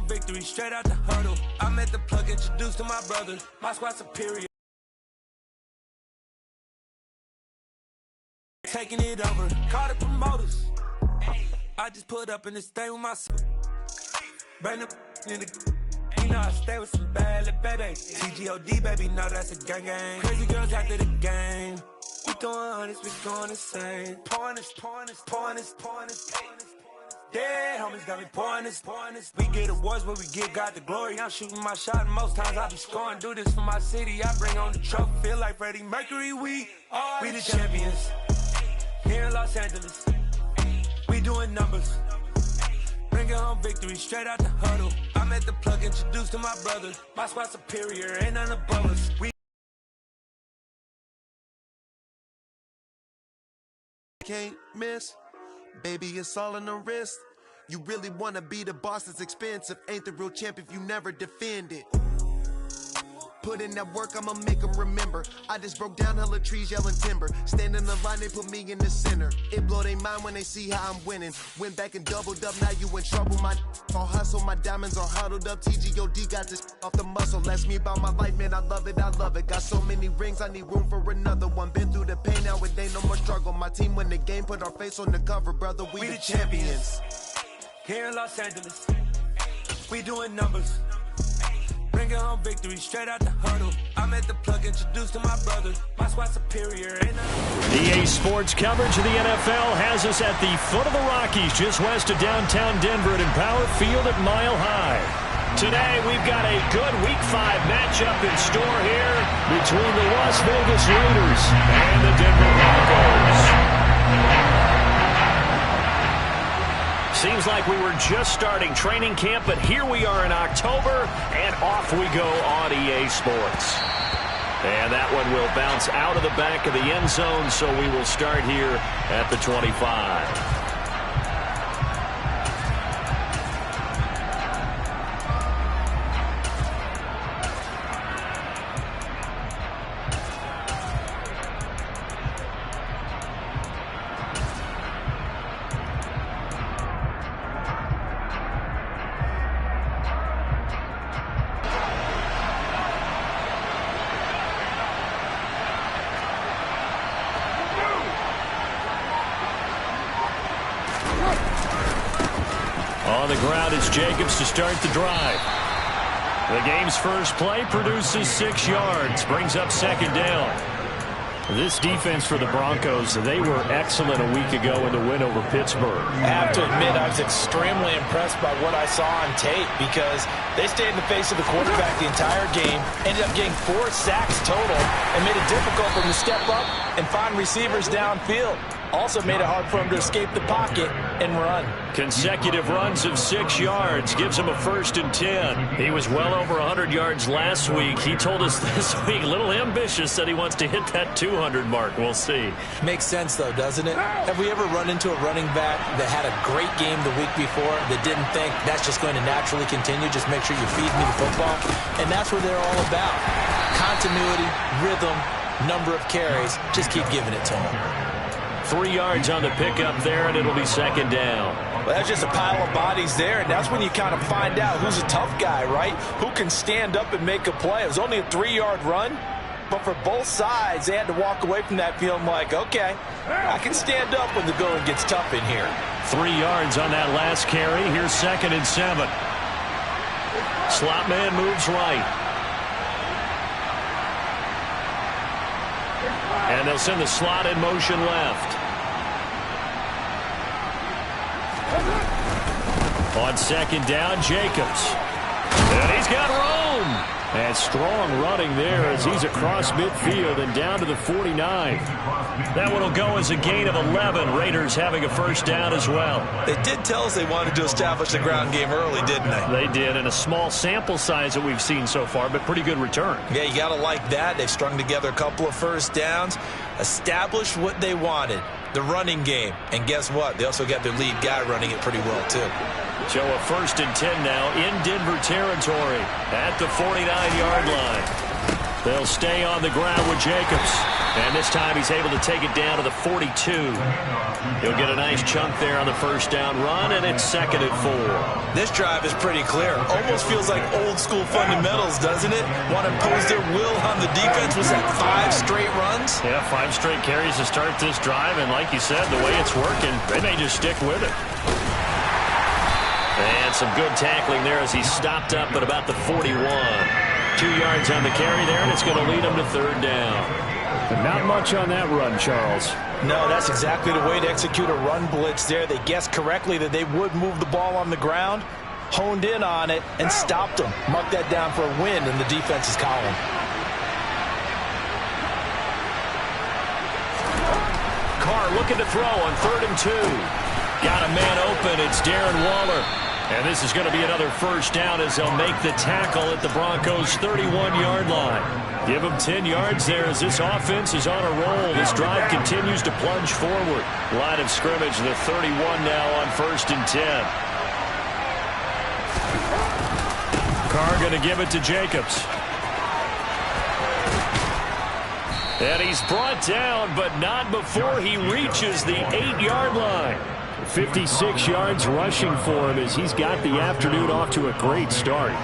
home victory straight out the huddle. I'm at the plug, introduced to my brother. My squad superior. Taking it over, call the promoters. I just put up in this thing with my son. Bring the in the. You know I stay with some bad little baby. TGOD, baby, no, that's a gang gang. Crazy girls after the game. We throwing hundreds, we going insane. Pouring this. Yeah, homies got me pouring this. We get awards, but we give God the glory. I'm shooting my shot, and most times I be scoring. Do this for my city, I bring on the trophy. Feel like Freddie Mercury, we the champions. Here in Los Angeles, we doing numbers. Bringing home victory straight out the huddle. I'm at the plug, introduced to my brother. My squad superior, ain't none above us. We can't miss. Baby, it's all in the wrist. You really wanna be the boss, it's expensive. Ain't the real champ if you never defend it. Put in that work, I'ma make them remember. I just broke down hella trees, yelling timber. Stand in the line, they put me in the center. It blow their mind when they see how I'm winning. Went back and doubled up, now you in trouble. My all hustle, my diamonds are huddled up. TGOD got this off the muscle. That's me about my life, man, I love it. Got so many rings, I need room for another one. Been through the pain, now it ain't no more struggle. My team win the game, put our face on the cover. Brother, we the champions. Here in Los Angeles, we doing numbers. Bringing home victory straight out the huddle. I'm at the plug, introduced to my brother. My squad superior, ain't EA Sports coverage of the NFL has us at the foot of the Rockies, just west of downtown Denver at Empower Field at Mile High. Today, we've got a good Week 5 matchup in store here between the Las Vegas Raiders and the Denver Broncos. Seems like we were just starting training camp, but here we are in October, and off we go on EA Sports. And that one will bounce out of the back of the end zone, so we will start here at the 25. On the ground, it's Jacobs to start the drive. The game's first play produces 6 yards, brings up second down. This defense for the Broncos, they were excellent a week ago in the win over Pittsburgh. I have to admit, I was extremely impressed by what I saw on tape because they stayed in the face of the quarterback the entire game, ended up getting 4 sacks total, and made it difficult for him to step up and find receivers downfield. Also made it hard for him to escape the pocket and run. Consecutive runs of 6 yards gives him a 1st and 10. He was well over 100 yards last week. He told us this week, a little ambitious, said he wants to hit that 200 mark. We'll see. Makes sense, though, doesn't it? Have we ever run into a running back that had a great game the week before that didn't think that's just going to naturally continue? Just make sure you feed me the football. And that's what they're all about. Continuity, rhythm, number of carries. Just keep giving it to them. 3 yards on the pickup there, and it'll be second down. Well, that's just a pile of bodies there, and that's when you kind of find out who's a tough guy, right? Who can stand up and make a play. It was only a 3-yard run, but for both sides, they had to walk away from that field like, okay, I can stand up when the going gets tough in here. 3 yards on that last carry. Here's 2nd and 7. Slot man moves right. And they'll send the slot in motion left. On 2nd down, Jacobs. And he's got room. And strong running there as he's across midfield and down to the 49. That one will go as a gain of 11. Raiders having a 1st down as well. They did tell us they wanted to establish the ground game early, didn't they? They did, and a small sample size that we've seen so far, but pretty good return. Yeah, you got to like that. They've strung together a couple of 1st downs, established what they wanted, the running game. And guess what? They also got their lead guy running it pretty well, too. So a 1st and 10 now in Denver territory at the 49-yard line. They'll stay on the ground with Jacobs. And this time he's able to take it down to the 42. He'll get a nice chunk there on the first down run, and it's 2nd and 4. This drive is pretty clear. Almost feels like old school fundamentals, doesn't it? Want to impose their will on the defense. Was that 5 straight runs? Yeah, 5 straight carries to start this drive, and like you said, the way it's working, they may just stick with it. And some good tackling there as he stopped up at about the 41. 2 yards on the carry there, and it's going to lead him to 3rd down. But not much on that run, Charles. No, that's exactly the way to execute a run blitz there. They guessed correctly that they would move the ball on the ground, honed in on it, and stopped them. Marked that down for a win in the defense's column. Carr looking to throw on 3rd and 2. Got a man open. It's Darren Waller. And this is going to be another first down as they'll make the tackle at the Broncos' 31-yard line. Give them 10 yards there as this offense is on a roll. This drive continues to plunge forward. Line of scrimmage, the 31 now on 1st and 10. Carr going to give it to Jacobs. And he's brought down, but not before he reaches the 8-yard line. 56 yards rushing for him as he's got the afternoon off to a great start.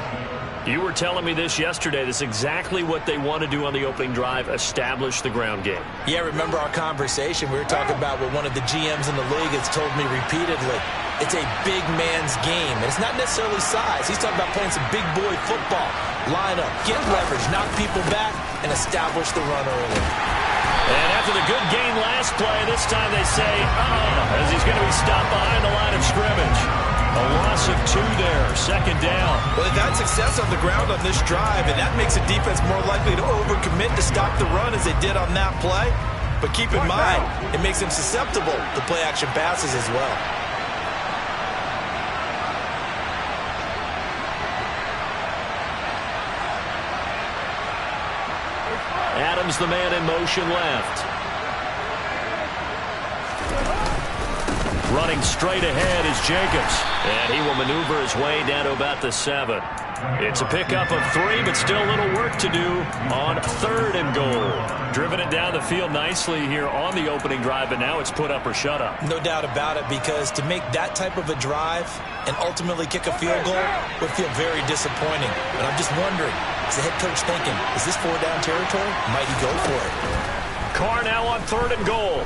You were telling me this yesterday. This is exactly what they want to do on the opening drive, establish the ground game. Yeah, remember our conversation. We were talking about what one of the GMs in the league has told me repeatedly. It's a big man's game, and it's not necessarily size. He's talking about playing some big boy football. Line up, get leverage, knock people back, and establish the run early. And after the good gain last play, this time they say, as he's going to be stopped behind the line of scrimmage. A loss of 2 there, 2nd down. Well, they've had success on the ground on this drive, and that makes a defense more likely to overcommit to stop the run as they did on that play. But keep in mind, it makes them susceptible to play-action passes as well. Adams, the man in motion left. Running straight ahead is Jacobs. And he will maneuver his way down to about the 7. It's a pickup of 3, but still a little work to do on 3rd and goal. Driven it down the field nicely here on the opening drive, but now it's put up or shut up. No doubt about it, because to make that type of a drive and ultimately kick a field goal would feel very disappointing. And I'm just wondering, is the head coach thinking, is this 4-down territory? Might he go for it? Carr now on 3rd and goal.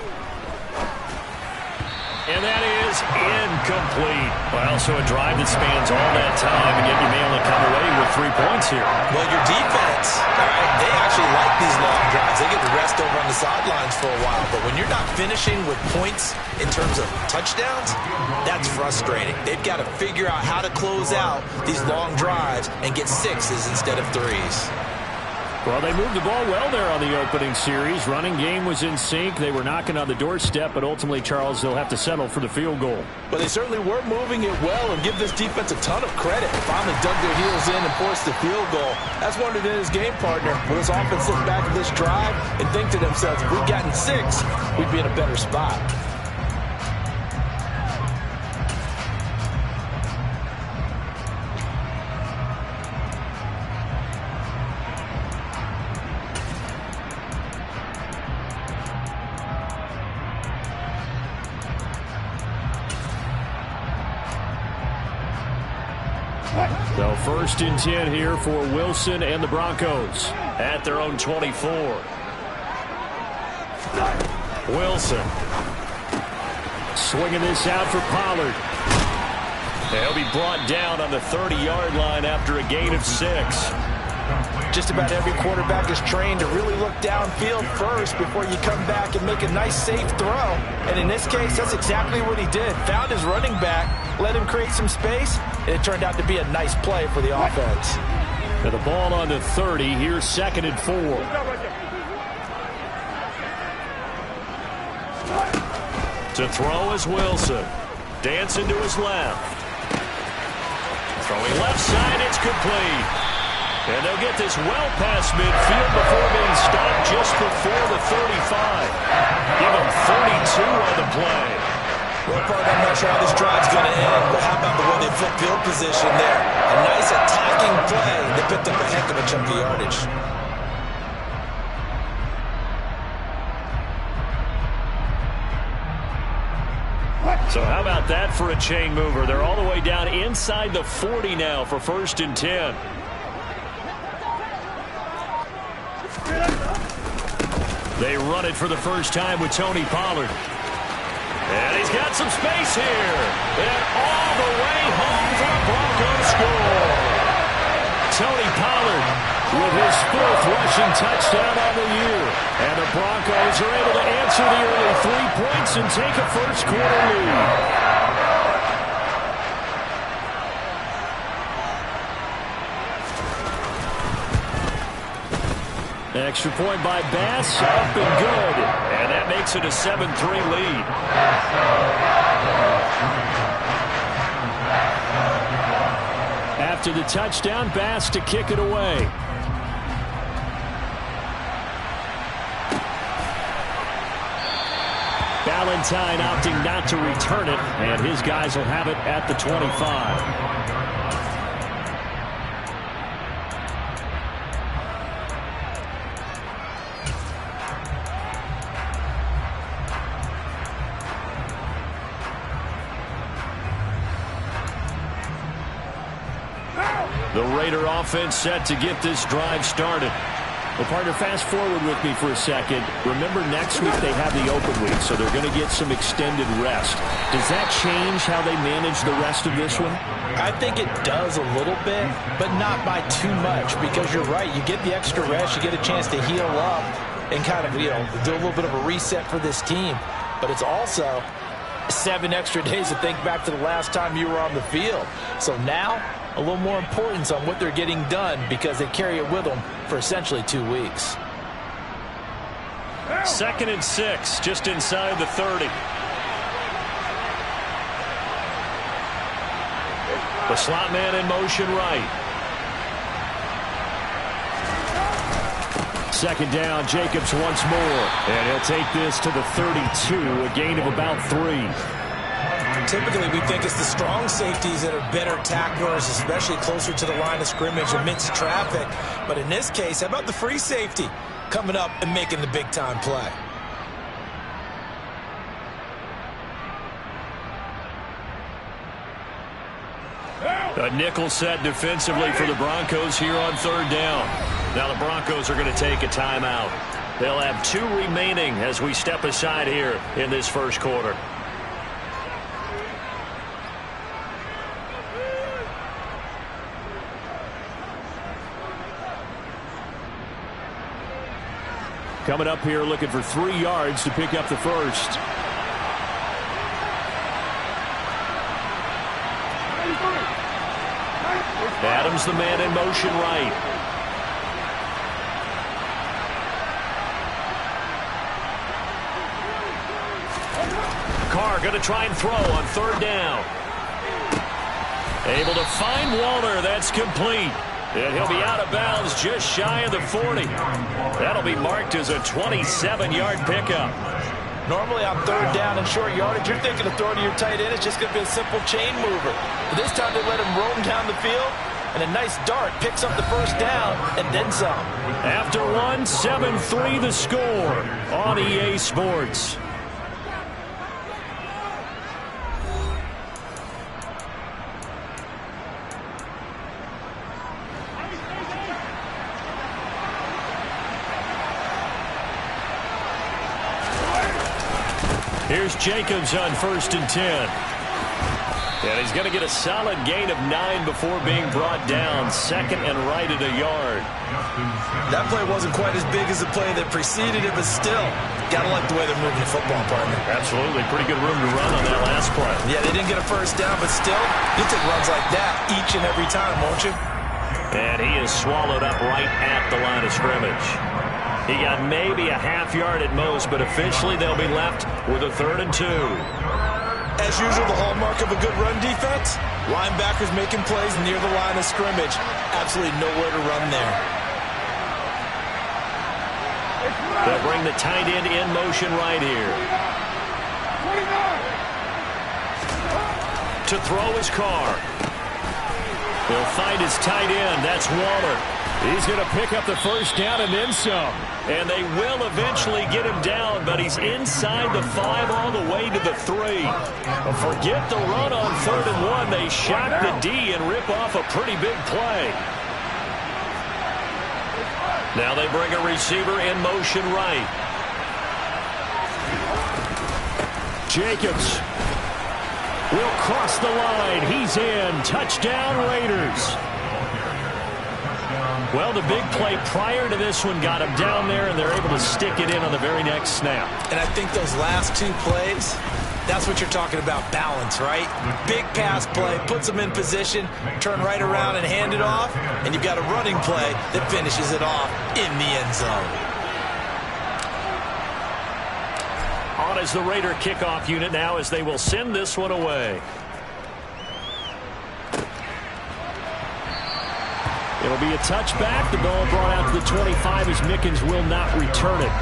And that is incomplete. Well, so a drive that spans all that time, and yet you may only come away with 3 points here. Well, your defense, all right, they actually like these long drives. They get to rest over on the sidelines for a while. But when you're not finishing with points in terms of touchdowns, that's frustrating. They've got to figure out how to close out these long drives and get 6s instead of 3s. Well, they moved the ball well there on the opening series. Running game was in sync. They were knocking on the doorstep, but ultimately, Charles, they'll have to settle for the field goal. But they certainly were moving it well, and give this defense a ton of credit. Finally dug their heels in and forced the field goal. That's wondered in his game partner. Will this offense look back at this drive and think to themselves, if we'd gotten 6, we'd be in a better spot. So 1st and 10 here for Wilson and the Broncos at their own 24. Wilson Swinging this out for Pollard. He'll be brought down on the 30-yard line after a gain of 6. Just about every quarterback is trained to really look downfield first before you come back and make a nice, safe throw. And in this case, that's exactly what he did. Found his running back, let him create some space, and it turned out to be a nice play for the offense. Now the ball on the 30. Here's 2nd and 4. To throw is Wilson. Dancing to his left. Throwing left side, it's complete. And they'll get this well past midfield before being stopped just before the 35. Give them 32 on the play. Well, part I'm not sure how this drive's going to end, but how about the way they flip field position there? A nice attacking play. They picked up a heck of a chunk of yardage. So how about that for a chain mover? They're all the way down inside the 40 now for 1st and 10. They run it for the first time with Tony Pollard. And he's got some space here. And all the way home for a Broncos score. Tony Pollard with his 4th rushing touchdown on the year. And the Broncos are able to answer the early 3 points and take a first-quarter lead. Extra point by Bass, up and good. And that makes it a 7-3 lead. After the touchdown, Bass to kick it away. Valentine opting not to return it, and his guys will have it at the 25. The Raider offense set to get this drive started. Well, partner, fast forward with me for a second. Remember, next week they have the open week, so they're going to get some extended rest. Does that change how they manage the rest of this one? I think it does a little bit, but not by too much, because you're right. You get the extra rest, you get a chance to heal up and kind of, do a little bit of a reset for this team. But it's also 7 extra days to think back to the last time you were on the field. So now, a little more importance on what they're getting done because they carry it with them for essentially 2 weeks. 2nd and 6, just inside the 30. The slot man in motion right. 2nd down, Jacobs once more. And he'll take this to the 32, a gain of about 3. Typically, we think it's the strong safeties that are better tacklers, especially closer to the line of scrimmage amidst traffic. But in this case, how about the free safety coming up and making the big-time play? A nickel set defensively for the Broncos here on 3rd down. Now the Broncos are going to take a timeout. They'll have 2 remaining as we step aside here in this first quarter. Coming up here looking for 3 yards to pick up the first. Adams the man in motion right. Carr going to try and throw on 3rd down. Able to find Walter. That's complete. And he'll be out of bounds just shy of the 40. That'll be marked as a 27-yard pickup. Normally on 3rd down and short yardage, you're thinking of throwing to your tight end. It's just going to be a simple chain mover. But this time they let him roam down the field, and a nice dart picks up the first down and then some. After 1, 7-3 the score on EA Sports. Here's Jacobs on 1st and 10. And he's going to get a solid gain of 9 before being brought down. 2nd and right at a yard. That play wasn't quite as big as the play that preceded it, but still, got to like the way they're moving the football, partner. Absolutely. Pretty good room to run on that last play. Yeah, they didn't get a first down, but still, you'll take runs like that each and every time, won't you? And he is swallowed up right at the line of scrimmage. He got maybe a half yard at most, but officially they'll be left with a 3rd and 2. As usual, the hallmark of a good run defense, linebackers making plays near the line of scrimmage. Absolutely nowhere to run there. They'll bring the tight end in motion right here. To throw his Carr. He'll find his tight end. That's Waller. He's going to pick up the first down and then some. And they will eventually get him down, but he's inside the 5 all the way to the 3. But forget the run on 3rd and 1. They shock the D and rip off a pretty big play. Now they bring a receiver in motion right. Jacobs will cross the line. He's in. Touchdown, Raiders. Well, the big play prior to this one got him down there, and they're able to stick it in on the very next snap. And I think those last 2 plays, that's what you're talking about, balance, right? Big pass play, puts them in position, turn right around and hand it off, and you've got a running play that finishes it off in the end zone. On as the Raider kickoff unit now as they will send this one away. It'll be a touchback. The ball brought out to the 25 as Mickens will not return it.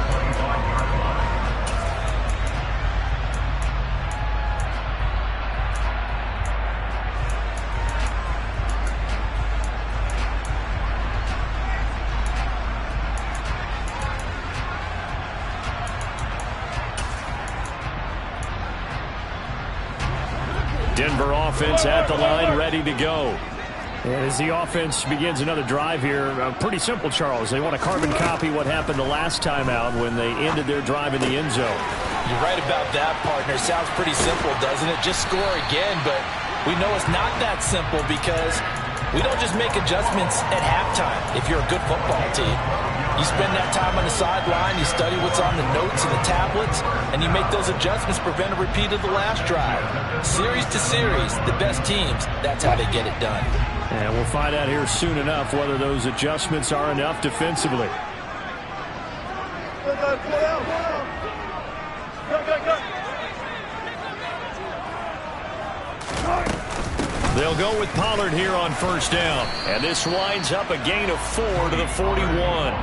Denver offense at the line, ready to go. And as the offense begins another drive here, pretty simple, Charles. They want to carbon copy what happened the last time out when they ended their drive in the end zone. You're right about that, partner. Sounds pretty simple, doesn't it? Just score again, but we know it's not that simple because we don't just make adjustments at halftime if you're a good football team. You spend that time on the sideline, you study what's on the notes and the tablets, and you make those adjustments, prevent a repeat of the last drive. Series to series, the best teams, that's how they get it done. And we'll find out here soon enough whether those adjustments are enough defensively. They'll go with Pollard here on first down. And this winds up a gain of 4 to the 41.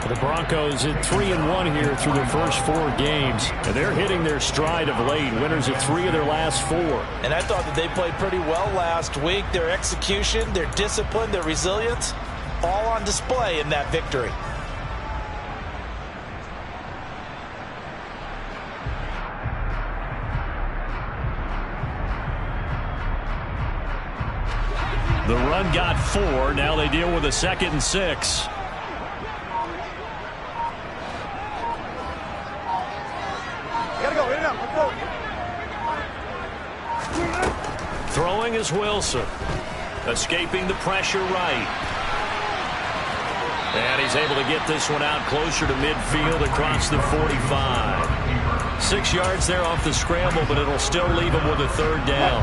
The Broncos at 3-1 here through their first 4 games. And they're hitting their stride of late. Winners of 3 of their last 4. And I thought that they played pretty well last week. Their execution, their discipline, their resilience, all on display in that victory. The run got 4. Now they deal with a 2nd and 6. Throwing is Wilson. Escaping the pressure right. And he's able to get this one out closer to midfield across the 45. 6 yards there off the scramble, but it'll still leave him with a 3rd down.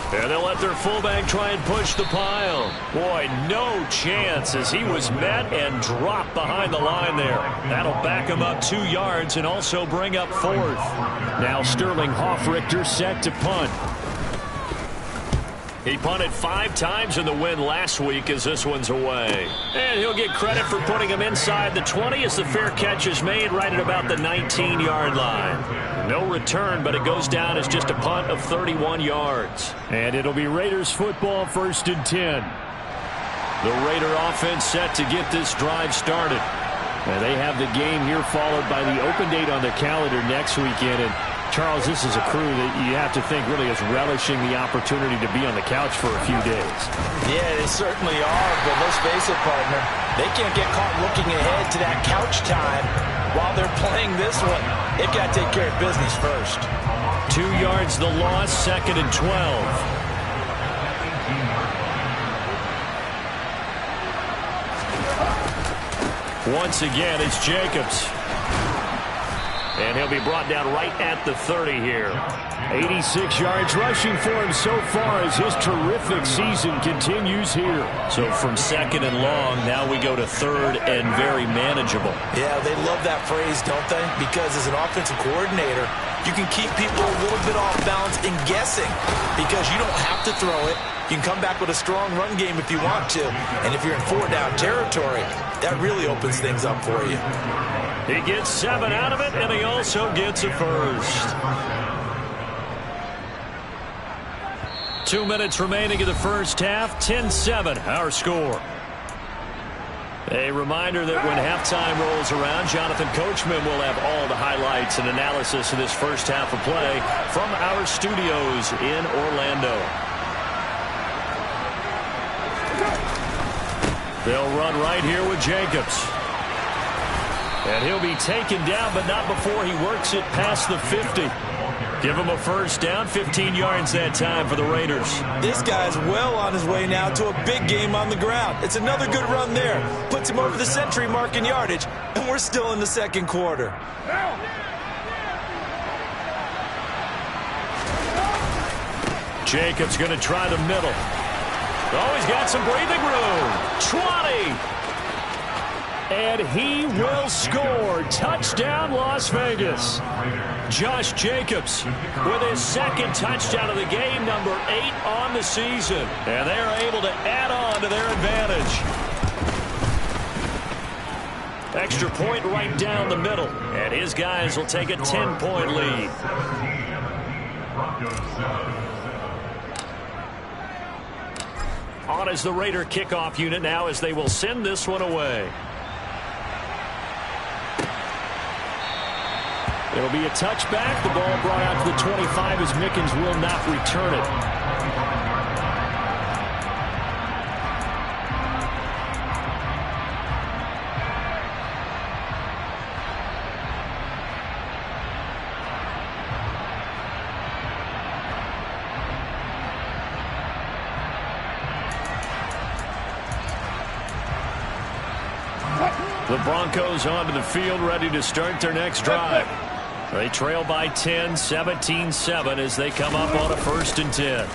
And they'll let their fullback try and push the pile. Boy, no chance as he was met and dropped behind the line there. That'll back him up 2 yards and also bring up 4th. Now Sterling Hoffrichter set to punt. He punted 5 times in the win last week as this one's away. And he'll get credit for putting him inside the 20 as the fair catch is made right at about the 19-yard line. No return, but it goes down as just a punt of 31 yards. And it'll be Raiders football, 1st and 10. The Raider offense set to get this drive started. And they have the game here followed by the open date on the calendar next weekend. And Charles, this is a crew that you have to think really is relishing the opportunity to be on the couch for a few days. Yeah, they certainly are, but let's face it, partner. They can't get caught looking ahead to that couch time while they're playing this one. They've got to take care of business first. 2 yards the loss, 2nd and 12. Once again, it's Jacobs. And he'll be brought down right at the 30 here. 86 yards rushing for him so far as his terrific season continues here. So from second and long, now we go to third and very manageable. Yeah, they love that phrase, don't they? Because as an offensive coordinator, you can keep people a little bit off balance and guessing because you don't have to throw it. You can come back with a strong run game if you want to. And if you're in 4-down territory, that really opens things up for you. He gets 7 out of it, and he also gets a first. 2 minutes remaining in the first half. 10-7, our score. A reminder that when halftime rolls around, Jonathan Coachman will have all the highlights and analysis of this first half of play from our studios in Orlando. They'll run right here with Jacobs. And he'll be taken down, but not before he works it past the 50. Give him a first down, 15 yards that time for the Raiders. This guy's well on his way now to a big game on the ground. It's another good run there. Puts him over the century mark in yardage, and we're still in the second quarter. Jacobs going to try the middle. Oh, he's got some breathing room. 20. And he will score. Touchdown, Las Vegas. Josh Jacobs with his second touchdown of the game, number 8 on the season. And they are able to add on to their advantage. Extra point right down the middle. And his guys will take a 10-point lead. On is the Raider kickoff unit now as they will send this one away. It'll be a touchback. The ball brought out to the 25 as Mickens will not return it. The Broncos onto the field, ready to start their next drive. They trail by 10, 17-7 as they come up on a 1st and 10.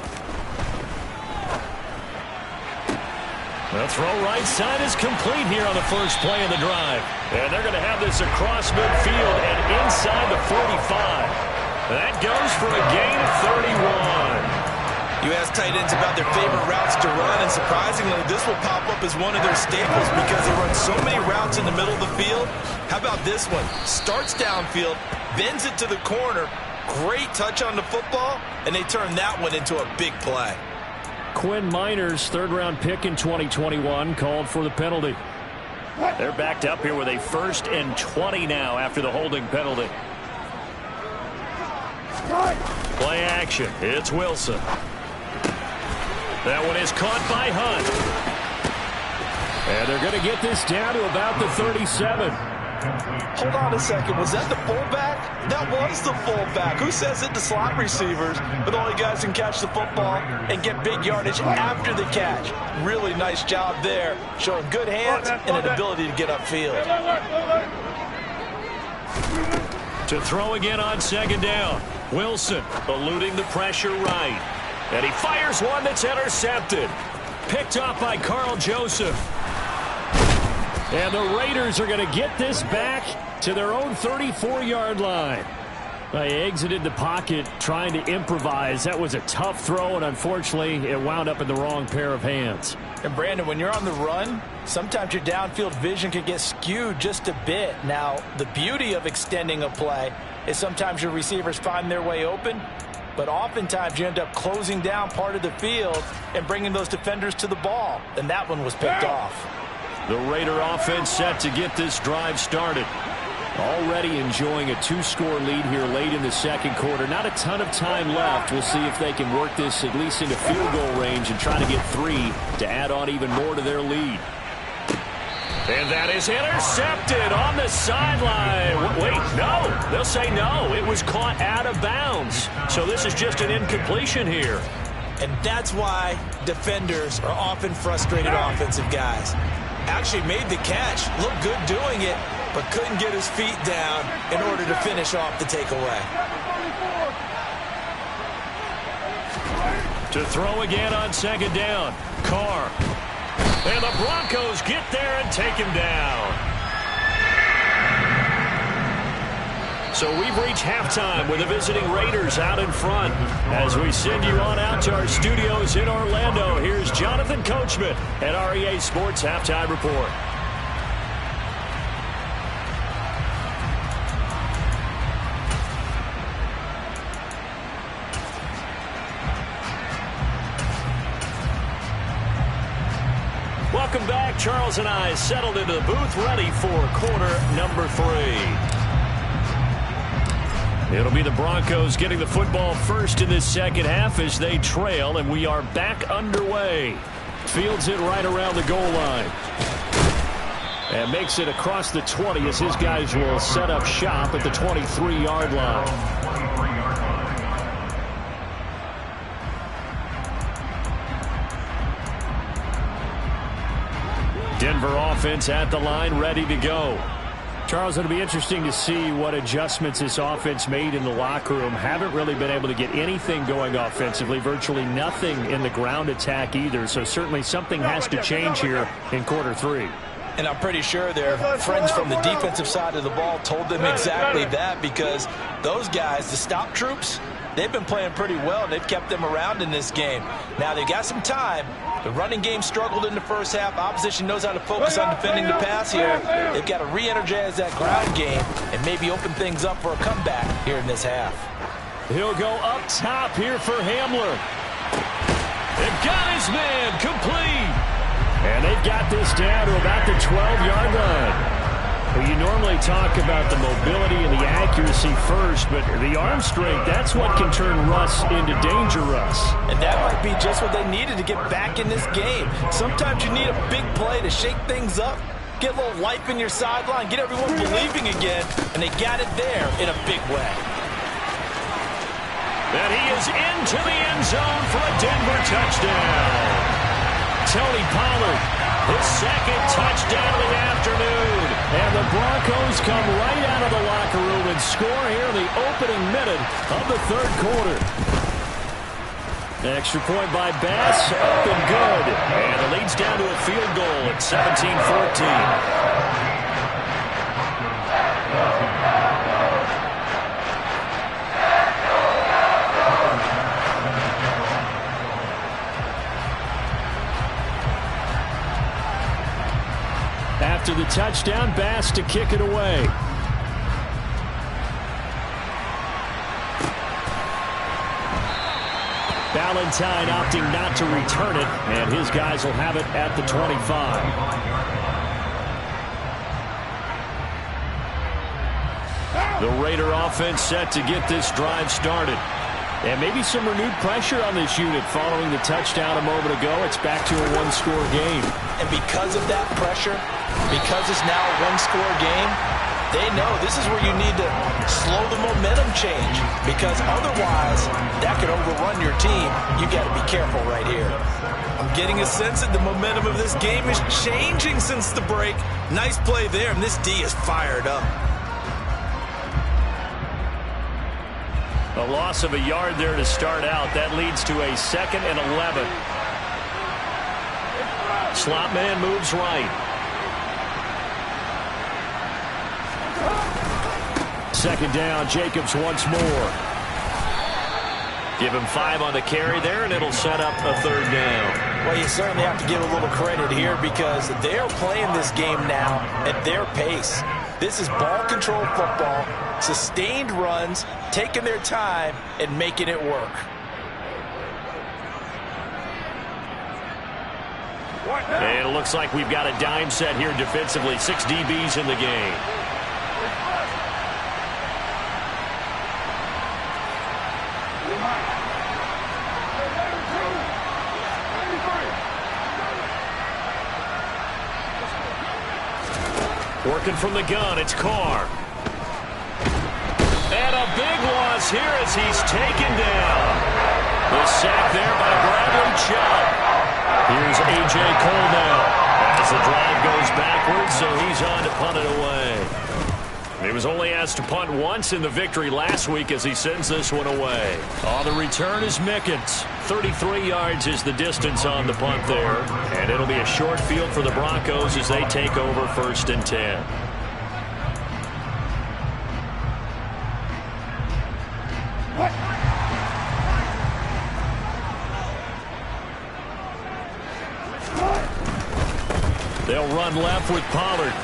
The throw right side is complete here on the first play of the drive. And they're going to have this across midfield and inside the 45. That goes for a gain of 31. You ask tight ends about their favorite routes to run, and surprisingly, this will pop up as one of their staples because they run so many routes in the middle of the field. How about this one? Starts downfield, bends it to the corner, great touch on the football, and they turn that one into a big play. Quinn Miners, 3rd-round pick in 2021, called for the penalty. They're backed up here with a 1st and 20 now after the holding penalty. Play action. It's Wilson. That one is caught by Hunt. And they're going to get this down to about the 37. Hold on a second. Was that the fullback? That was the fullback. Who says it to slot receivers? But only guys can catch the football and get big yardage after the catch. Really nice job there, showing good hands and an ability to get upfield. To throw again on 2nd down. Wilson eluding the pressure right. And he fires one that's intercepted. Picked off by Carl Joseph. And the Raiders are going to get this back to their own 34-yard line. They exited the pocket trying to improvise. That was a tough throw, and unfortunately, it wound up in the wrong pair of hands. And Brandon, when you're on the run, sometimes your downfield vision can get skewed just a bit. Now, the beauty of extending a play is sometimes your receivers find their way open, but oftentimes you end up closing down part of the field and bringing those defenders to the ball. And that one was picked off. The Raider offense set to get this drive started. Already enjoying a 2-score lead here late in the second quarter. Not a ton of time left. We'll see if they can work this at least into field goal range and try to get 3 to add on even more to their lead. And that is intercepted on the sideline. Wait, no. They'll say no. It was caught out of bounds. So this is just an incompletion here. And that's why defenders are often frustrated offensive guys. Actually made the catch, looked good doing it, but couldn't get his feet down in order to finish off the takeaway. To throw again on second down. Carr. And the Broncos get there and take him down. So we've reached halftime with the visiting Raiders out in front. As we send you on out to our studios in Orlando, here's Jonathan Coachman at REA Sports Halftime Report. Welcome back. Charles and I settled into the booth, ready for quarter number 3. It'll be the Broncos getting the football first in this second half as they trail, and we are back underway. Fields it right around the goal line. And makes it across the 20 as his guys will set up shop at the 23-yard line. Denver offense at the line, ready to go. Charles, it'll be interesting to see what adjustments this offense made in the locker room. Haven't really been able to get anything going offensively, virtually nothing in the ground attack either. So certainly something has to change here in quarter 3. And I'm pretty sure their friends from the defensive side of the ball told them exactly that, because those guys, the stop troops, they've been playing pretty well. They've kept them around in this game. Now they've got some time. The running game struggled in the first half. Opposition knows how to focus on defending the pass here. They've got to re-energize that ground game and maybe open things up for a comeback here in this half. He'll go up top here for Hamler. They've got his man complete. And they've got this down to about the 12-yard line. Well, you normally talk about the mobility and the accuracy first, but the arm strength, that's what can turn Russ into danger Russ. And that might be just what they needed to get back in this game. Sometimes you need a big play to shake things up, get a little life in your sideline, get everyone believing again, and they got it there in a big way. And he is into the end zone for a Denver touchdown. Tony Pollard, his second touchdown of the afternoon. And the Broncos come right out of the locker room and score here in the opening minute of the third quarter. Extra point by Bass, up and good. And it leads down to a field goal at 17-14. After the touchdown, Bass to kick it away. Valentine opting not to return it, and his guys will have it at the 25. The Raider offense set to get this drive started. And maybe some renewed pressure on this unit following the touchdown a moment ago. It's back to a one-score game. And because of that pressure, because it's now a one-score game, they know this is where you need to slow the momentum change, because otherwise that could overrun your team. You got to be careful right here. I'm getting a sense that the momentum of this game is changing since the break. Nice play there, and this D is fired up. A loss of a yard there to start out. That leads to a 2nd and 11. Slot man moves right. Second down, Jacobs once more. Give him 5 on the carry there, and it'll set up a third down. Well, you certainly have to give a little credit here, because they're playing this game now at their pace. This is ball control football, sustained runs, taking their time and making it work. And it looks like we've got a dime set here defensively. 6 DBs in the game. Working from the gun, it's Carr. And a big loss here as he's taken down. The sack there by Bradley Chubb. Here's A.J. Cole now as the drive goes backwards, so he's on to punt it away. He was only asked to punt once in the victory last week as he sends this one away. On the return is Mickens. 33 yards is the distance on the punt there. And it'll be a short field for the Broncos as they take over 1st and 10. They'll run left with Pollard.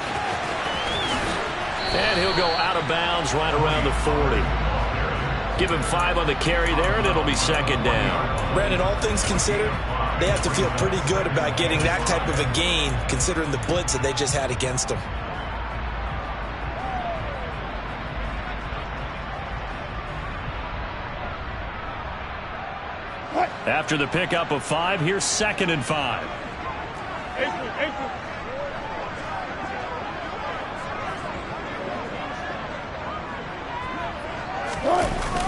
And he'll go out of bounds right around the 40. Give him 5 on the carry there, and it'll be 2nd down. Brandon, all things considered, they have to feel pretty good about getting that type of a gain, considering the blitz that they just had against them. After the pickup of 5, here's 2nd and 5.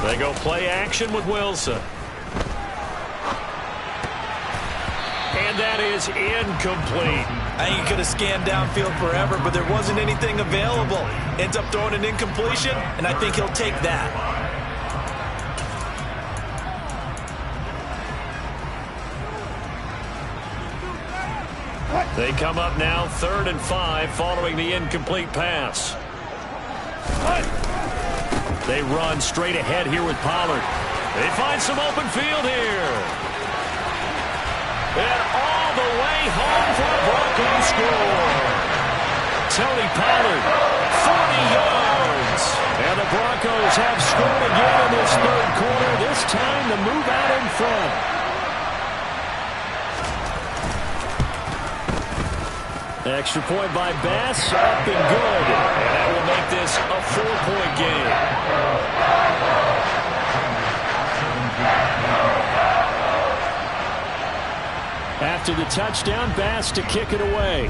They go play action with Wilson. And that is incomplete. I think he could have scanned downfield forever, but there wasn't anything available. Ends up throwing an incompletion, and I think he'll take that. They come up now 3rd and 5 following the incomplete pass. They run straight ahead here with Pollard. They find some open field here. And all the way home for a Broncos score. Tony Pollard, 40 yards. And the Broncos have scored again in this 3rd quarter. This time to move out in front. Extra point by Bass, up and good. And that will make this a 4-point game. After the touchdown, Bass to kick it away.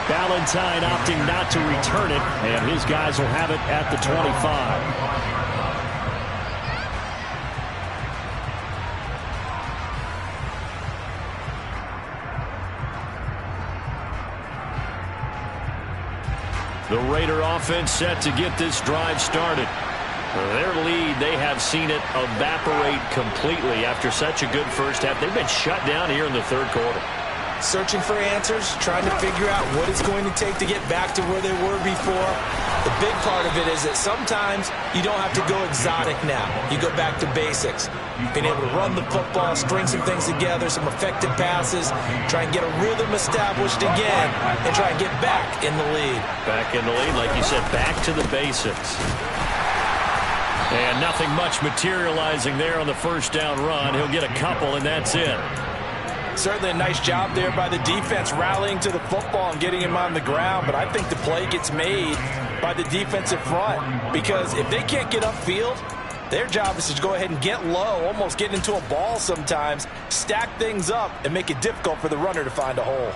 Valentine opting not to return it, and his guys will have it at the 25. The Raider offense set to get this drive started. Their lead, they have seen it evaporate completely after such a good first half. They've been shut down here in the 3rd quarter. Searching for answers, trying to figure out what it's going to take to get back to where they were before. The big part of it is that sometimes you don't have to go exotic now. You go back to basics. Being able to run the football, string some things together, some effective passes, try and get a rhythm established again, and try and get back in the lead. Back in the lead, like you said, back to the basics. And nothing much materializing there on the 1st down run. He'll get a couple, and that's it. Certainly a nice job there by the defense rallying to the football and getting him on the ground, but I think the play gets made by the defensive front because if they can't get upfield, their job is to go ahead and get low, almost get into a ball sometimes, stack things up, and make it difficult for the runner to find a hole.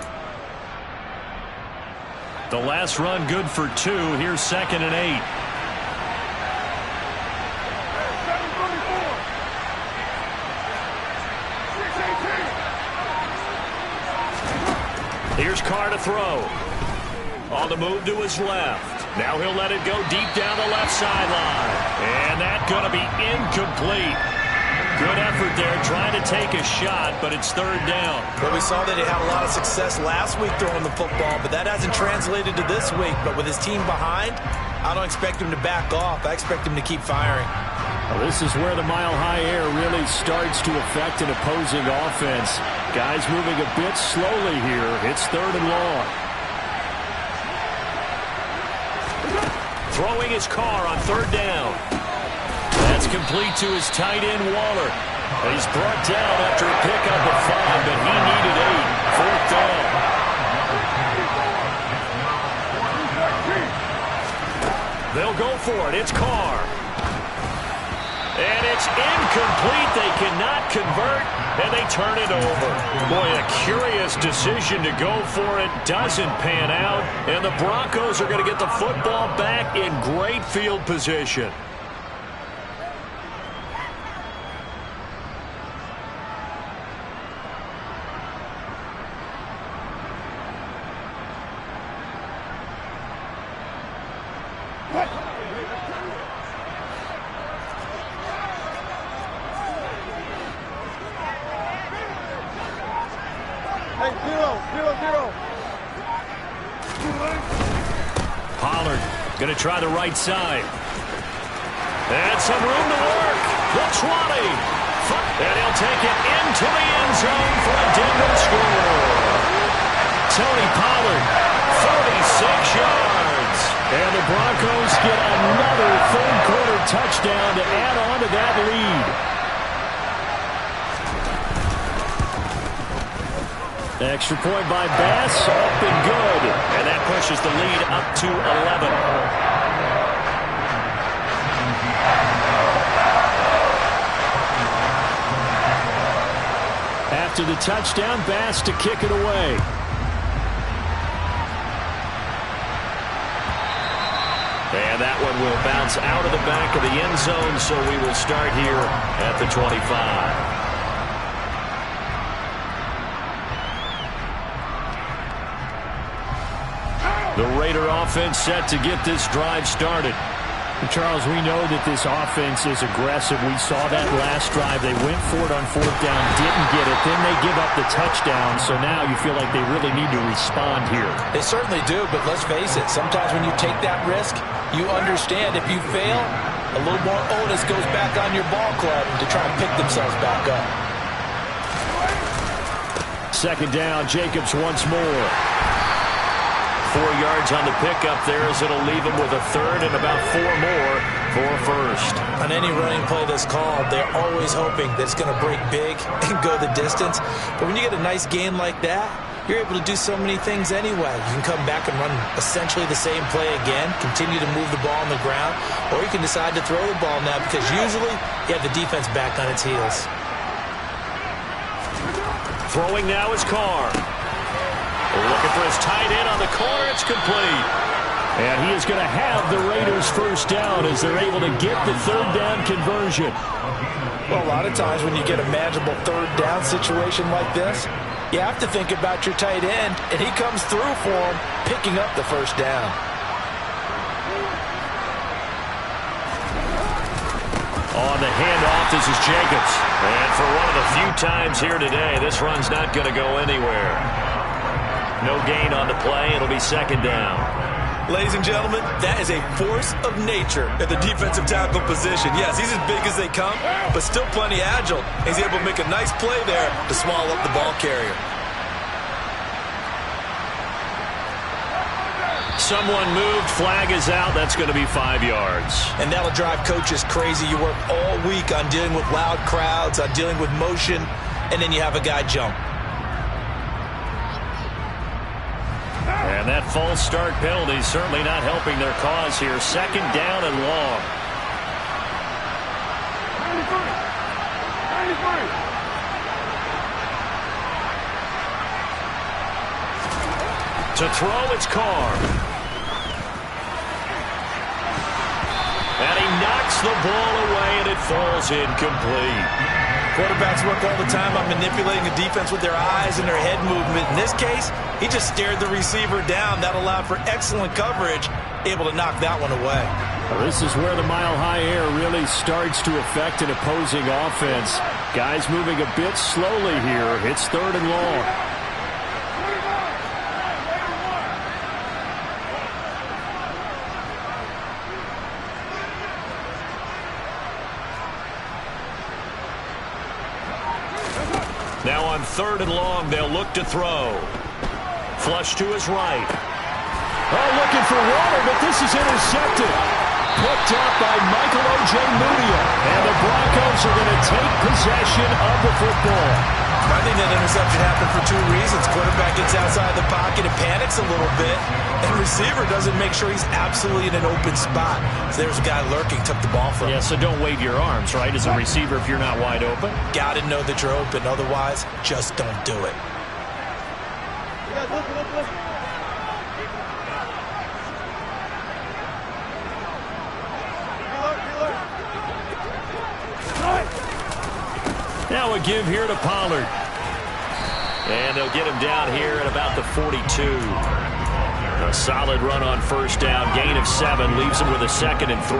The last run good for 2. Here's 2nd and 8. Here's Carr to throw. On the move to his left. Now he'll let it go deep down the left sideline. And that's going to be incomplete. Good effort there trying to take a shot, but it's 3rd down. Well, we saw that he had a lot of success last week throwing the football, but that hasn't translated to this week. But with his team behind, I don't expect him to back off. I expect him to keep firing. Well, this is where the mile-high air really starts to affect an opposing offense. Guys moving a bit slowly here. It's 3rd and long. Throwing his Carr on 3rd down. That's complete to his tight end, Waller. He's brought down after a pickup of 5, but he needed 8. 4th down. They'll go for it. It's Carr. And it's incomplete. They cannot convert, and they turn it over. Boy, a curious decision to go for it. Doesn't pan out, and the Broncos are going to get the football back in great field position. Hey, 0-0-0. Pollard going to try the right side. And some room to work. The 20. And he'll take it into the end zone for a Denver score. Tony Pollard, 46 yards. And the Broncos get another third-quarter touchdown to add on to that lead. Extra point by Bass, up and good. And that pushes the lead up to 11. After the touchdown, Bass to kick it away. And that one will bounce out of the back of the end zone, so we will start here at the 25. The Raider offense set to get this drive started. Charles, we know that this offense is aggressive. We saw that last drive. They went for it on fourth down, didn't get it. Then they give up the touchdown. So now you feel like they really need to respond here. They certainly do, but let's face it. Sometimes when you take that risk, you understand if you fail, a little more onus goes back on your ball club to try and pick themselves back up. Second down, Jacobs once more. 4 yards on the pickup there as it'll leave him with a third and about 4 more for first. On any running play that's called, they're always hoping that it's going to break big and go the distance. But when you get a nice game like that, you're able to do so many things anyway. You can come back and run essentially the same play again, continue to move the ball on the ground, or you can decide to throw the ball now because usually you have the defense back on its heels. Throwing now is Carr. Looking for his tight end on the corner. It's complete. And he is going to have the Raiders first down as they're able to get the third down conversion. Well, a lot of times when you get a manageable third down situation like this, you have to think about your tight end, and he comes through for him, picking up the first down. On the handoff, this is Jacobs. And for one of the few times here today, this run's not going to go anywhere. No gain on the play. It'll be second down. Ladies and gentlemen, that is a force of nature at the defensive tackle position. Yes, he's as big as they come, but still plenty agile. He's able to make a nice play there to swallow up the ball carrier. Someone moved. Flag is out. That's going to be 5 yards. And that'll drive coaches crazy. You work all week on dealing with loud crowds, on dealing with motion, and then you have a guy jump. And that false start penalty certainly not helping their cause here. Second down and long. 93. To throw, it's Carr. And he knocks the ball away, and it falls incomplete. Quarterbacks work all the time on manipulating the defense with their eyes and their head movement. In this case, he just stared the receiver down. That allowed for excellent coverage, able to knock that one away. Well, this is where the mile-high air really starts to affect an opposing offense. Guys moving a bit slowly here. It's third and long. Now on third and long, they'll look to throw. Flush to his right. Oh, looking for water, but this is intercepted. Picked up by Michael Ojemudia. And the Broncos are going to take possession of the football. I think that interception happened for 2 reasons. Quarterback gets outside the pocket and panics a little bit, and receiver doesn't make sure he's absolutely in an open spot. So there's a guy lurking, took the ball from him. Yeah, so don't wave your arms, right, as a receiver if you're not wide open. Got to know that you're open. Otherwise, just don't do it. Now a give here to Pollard. And they'll get him down here at about the 42. A solid run on first down. Gain of 7 leaves him with a 2nd and 3.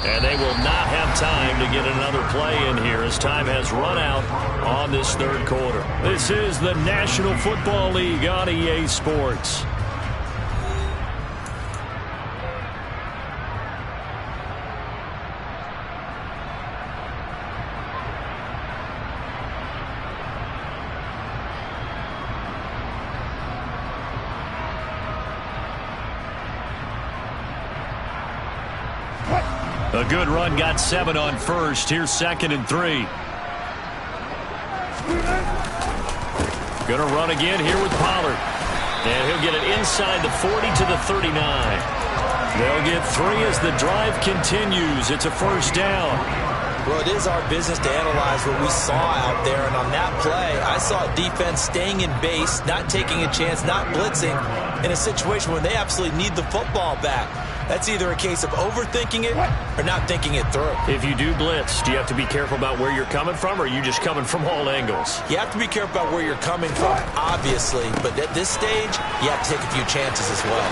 And they will not have time to get another play in here as time has run out on this third quarter. This is the National Football League on EA Sports. A good run, got 7 on first. Here's 2nd and 3. Gonna run again here with Pollard. And he'll get it inside the 40 to the 39. They'll get 3 as the drive continues. It's a first down. Well, it is our business to analyze what we saw out there. And on that play, I saw defense staying in base, not taking a chance, not blitzing in a situation where they absolutely need the football back. That's either a case of overthinking it or not thinking it through. If you do blitz, do you have to be careful about where you're coming from, or are you just coming from all angles? You have to be careful about where you're coming from, obviously. But at this stage, you have to take a few chances as well.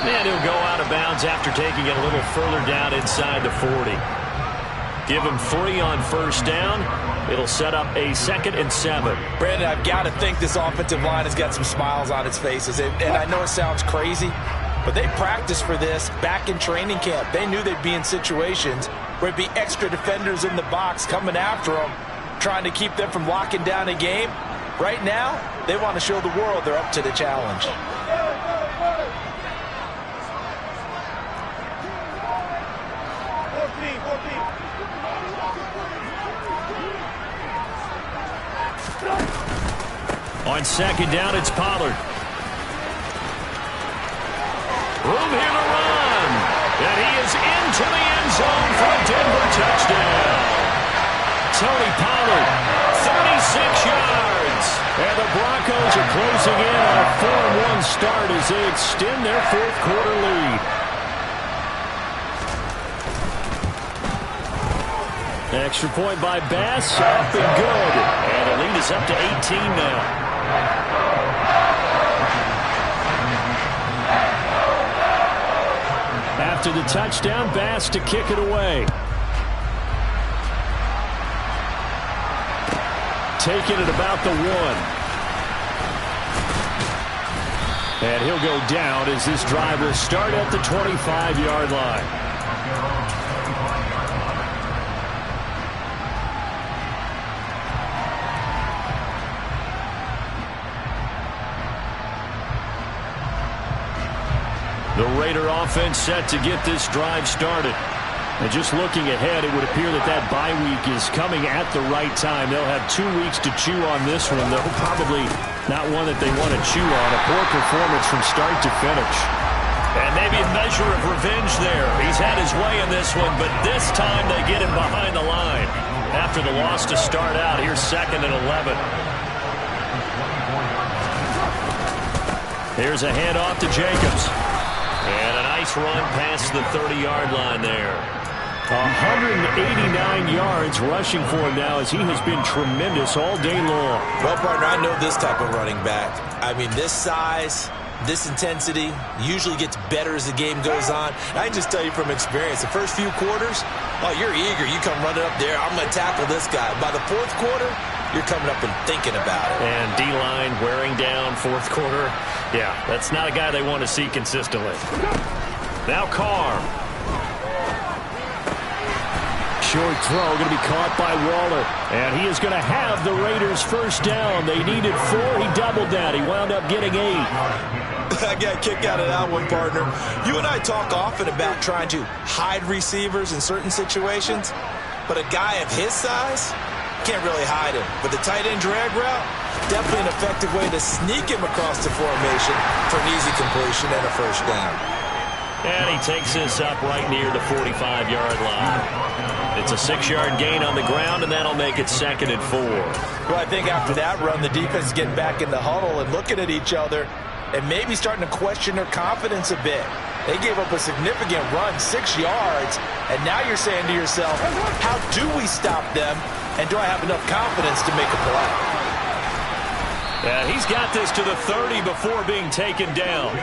And he'll go out of bounds after taking it a little further down inside the 40. Give him 3 on first down. It'll set up a 2nd and 7. Brandon, I've got to think this offensive line has got some smiles on its faces. And I know it sounds crazy, but they practiced for this back in training camp. They knew they'd be in situations where it'd be extra defenders in the box coming after them, trying to keep them from locking down a game. Right now, they want to show the world they're up to the challenge. On 2nd down, it's Pollard. Room here to run. And he is into the end zone for a Denver touchdown. Tony Pollard, 36 yards. And the Broncos are closing in on a 4-1 start as they extend their 4th quarter lead. Extra point by Bass, up and good. And the lead is up to 18 now. After the touchdown, Bass to kick it away. Taking it about the 1. And he'll go down as this drive will start at the 25-yard line. The Raider offense set to get this drive started. And just looking ahead, it would appear that bye week is coming at the right time. They'll have 2 weeks to chew on this one, though probably not one that they want to chew on. A poor performance from start to finish. And maybe a measure of revenge there. He's had his way in this one, but this time they get him behind the line. After the loss to start out, here's 2nd and 11. Here's a handoff to Jacobs. And a nice run past the 30-yard line there. 189 yards rushing for him now as he has been tremendous all day long. Well, partner, I know this type of running back. I mean, this size, this intensity usually gets better as the game goes on. I can just tell you from experience, the first few quarters, oh, you're eager. You come running up there, I'm going to tackle this guy. By the 4th quarter, you're coming up and thinking about it. And D-line wearing down 4th quarter. Yeah, that's not a guy they want to see consistently. Now Carr. Short throw going to be caught by Waller. And he is going to have the Raiders first down. They needed 4. He doubled that. He wound up getting 8. I got a kick out of that one, partner. You and I talk often about trying to hide receivers in certain situations. But a guy of his size can't really hide him. But the tight end drag route, definitely an effective way to sneak him across the formation for an easy completion and a first down. And he takes this up right near the 45-yard line. It's a 6-yard gain on the ground, and that'll make it 2nd and 4. Well, I think after that run, the defense is getting back in the huddle and looking at each other. and maybe starting to question their confidence a bit. They gave up a significant run, 6 yards, and now you're saying to yourself, how do we stop them, and do I have enough confidence to make a play? Yeah, he's got this to the 30 before being taken down.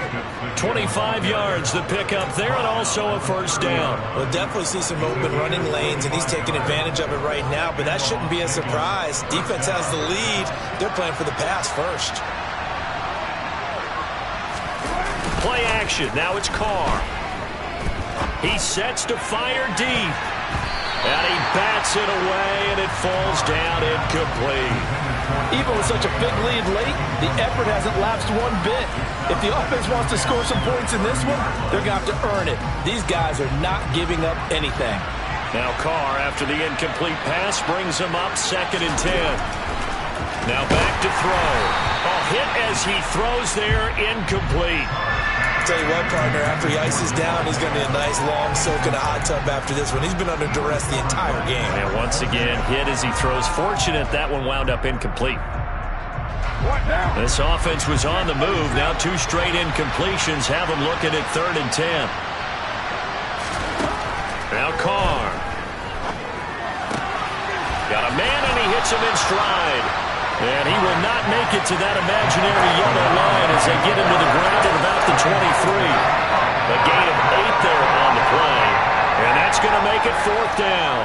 25 yards the pick up there, and also a first down. We'll definitely see some open running lanes, and he's taking advantage of it right now, but that shouldn't be a surprise. Defense has the lead. They're playing for the pass first. Play action. Now it's Carr. He sets to fire deep. And he bats it away, and it falls down incomplete. Even with such a big lead late, the effort hasn't lapsed one bit. If the offense wants to score some points in this one, they're going to have to earn it. These guys are not giving up anything. Now Carr, after the incomplete pass, brings him up 2nd and 10. Now back to throw. A hit as he throws there, incomplete. Tell you what, partner, after he ices down, he's going to be a nice long soak in a hot tub after this one. He's been under duress the entire game. And once again, hit as he throws. Fortunate that one wound up incomplete. This offense was on the move. Now 2 straight incompletions have them looking at 3rd and 10. Now Carr. Got a man, and he hits him in stride. And he will not make it to that imaginary yellow line as they get him to the ground at about the 23. A gain of 8 there on the play. And that's going to make it 4th down.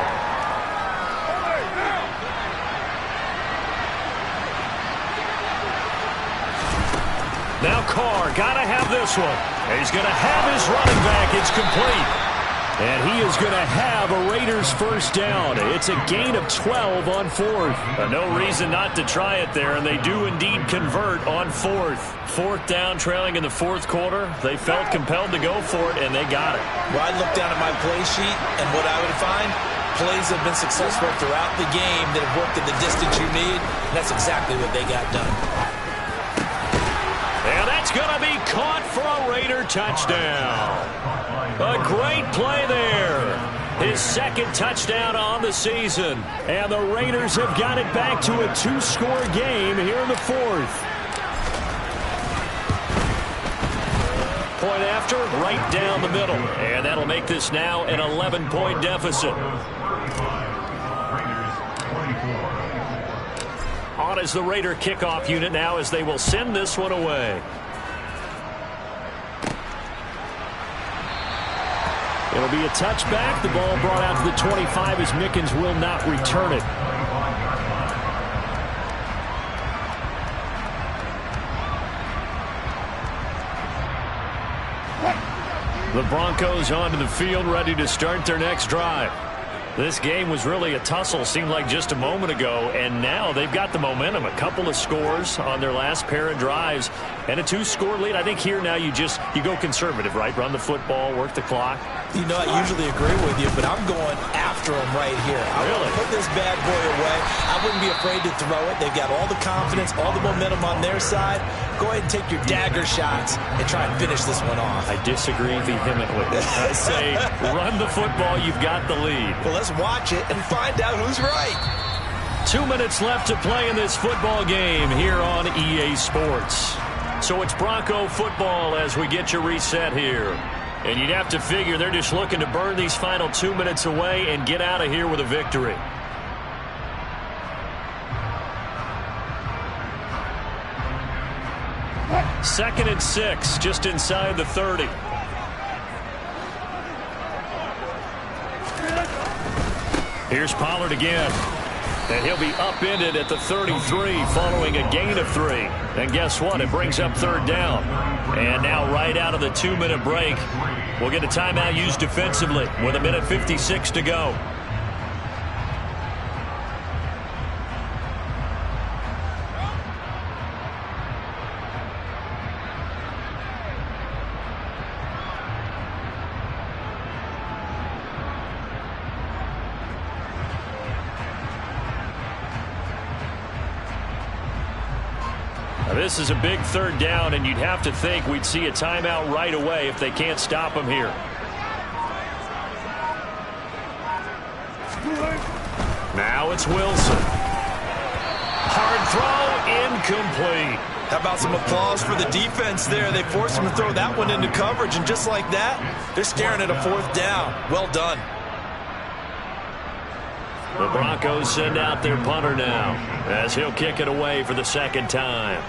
Now Carr, got to have this one. He's going to have his running back. It's complete. And he is going to have a Raiders first down. It's a gain of 12 on 4th. No reason not to try it there, and they do indeed convert on 4th. 4th down, trailing in the 4th quarter. They felt compelled to go for it, and they got it. Well, I look down at my play sheet, and what I would find, plays have been successful throughout the game that have worked at the distance you need, and that's exactly what they got done. And that's going to be caught for a Raider touchdown. A great play there. His 2nd touchdown on the season. And the Raiders have got it back to a 2-score game here in the 4th. Point after, right down the middle. And that'll make this now an 11-point deficit. On is the Raider kickoff unit now as they will send this one away. It'll be a touchback. The ball brought out to the 25 as Mickens will not return it. The Broncos onto the field, ready to start their next drive. This game was really a tussle, seemed like just a moment ago, and now they've got the momentum. A couple of scores on their last pair of drives, and a 2-score lead. I think here now you go conservative, right? Run the football, work the clock. You know, I usually agree with you, but I'm going after him right here. I want to put this bad boy away. I wouldn't be afraid to throw it. They've got all the confidence, all the momentum on their side. Go ahead and take your dagger shots and try and finish this one off. I disagree vehemently. I say run the football. You've got the lead. Well, let's watch it and find out who's right. 2 minutes left to play in this football game here on EA Sports. So it's Bronco football as we get you reset here. And you'd have to figure they're just looking to burn these final 2 minutes away and get out of here with a victory. Second and 6, just inside the 30. Here's Pollard again. And he'll be upended at the 33 following a gain of 3. And guess what? It brings up 3rd down. And now right out of the 2-minute break, we'll get a timeout used defensively with 1:56 to go. This is a big 3rd down, and you'd have to think we'd see a timeout right away if they can't stop him here. Now it's Wilson. Hard throw, incomplete. How about some applause for the defense there? They forced him to throw that one into coverage, and just like that, they're staring at a 4th down. Well done. The Broncos send out their punter now as he'll kick it away for the 2nd time.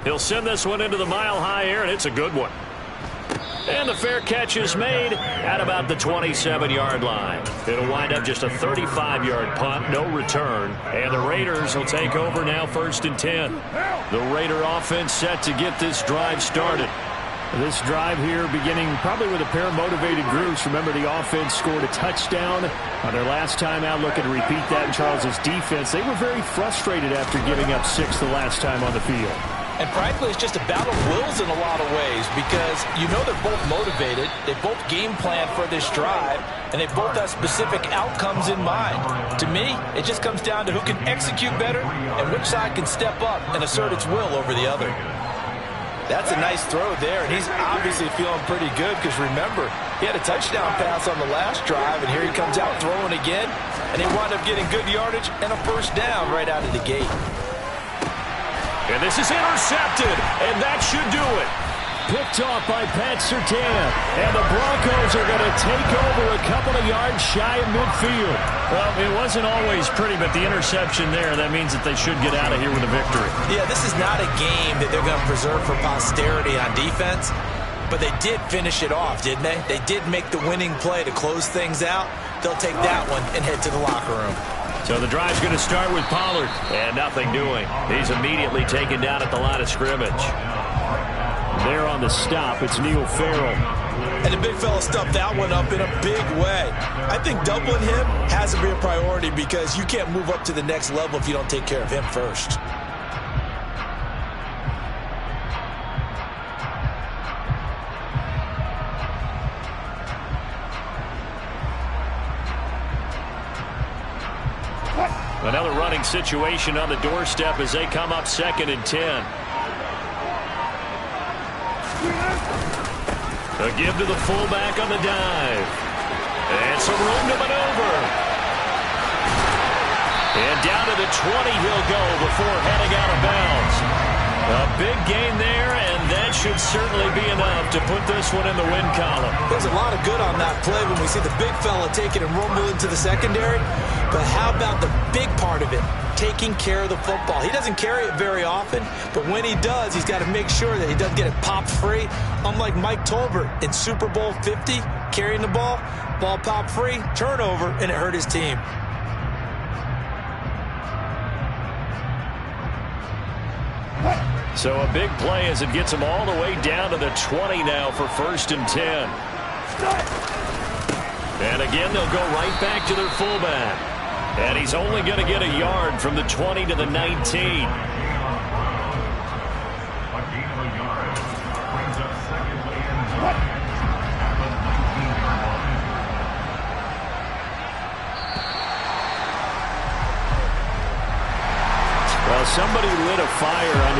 He'll send this one into the mile-high air, and it's a good one. And the fair catch is made at about the 27-yard line. It'll wind up just a 35-yard punt, no return. And the Raiders will take over now 1st and 10. The Raider offense set to get this drive started. This drive here beginning probably with a pair of motivated groups. Remember, the offense scored a touchdown on their last time out. Looking to repeat that in Charles's defense. They were very frustrated after giving up 6 the last time on the field. And frankly, it's just a battle of wills in a lot of ways because you know they're both motivated. They both game plan for this drive, and they both have specific outcomes in mind. To me, it just comes down to who can execute better and which side can step up and assert its will over the other. That's a nice throw there, and he's obviously feeling pretty good because remember, he had a touchdown pass on the last drive, and here he comes out throwing again, and he wound up getting good yardage and a 1st down right out of the gate. And this is intercepted, and that should do it. Picked off by Pat Surtain, and the Broncos are going to take over a couple of yards shy of midfield. Well, it wasn't always pretty, but the interception there, that means that they should get out of here with a victory. Yeah, this is not a game that they're going to preserve for posterity on defense, but they did finish it off, didn't they? They did make the winning play to close things out. They'll take that one and head to the locker room. So the drive's going to start with Pollard, and nothing doing. He's immediately taken down at the line of scrimmage. There on the stop, it's Neil Farrell. And the big fella stuffed that one up in a big way. I think doubling him has to be a priority because you can't move up to the next level if you don't take care of him first. Another running situation on the doorstep as they come up 2nd and 10. A give to the fullback on the dive. And some room to maneuver. And down to the 20 he'll go before heading out of bounds. A big gain there, and that should certainly be enough to put this one in the win column. There's a lot of good on that play when we see the big fella take it and rumble into the secondary. But how about the big part of it, taking care of the football? He doesn't carry it very often, but when he does, he's got to make sure that he doesn't get it popped free. Unlike Mike Tolbert in Super Bowl 50, carrying the ball popped free, turnover, and it hurt his team. So a big play as it gets him all the way down to the 20 now for 1st and 10. And again, they'll go right back to their fullback. And he's only going to get a yard from the 20 to the 19. Well, somebody lit a fire under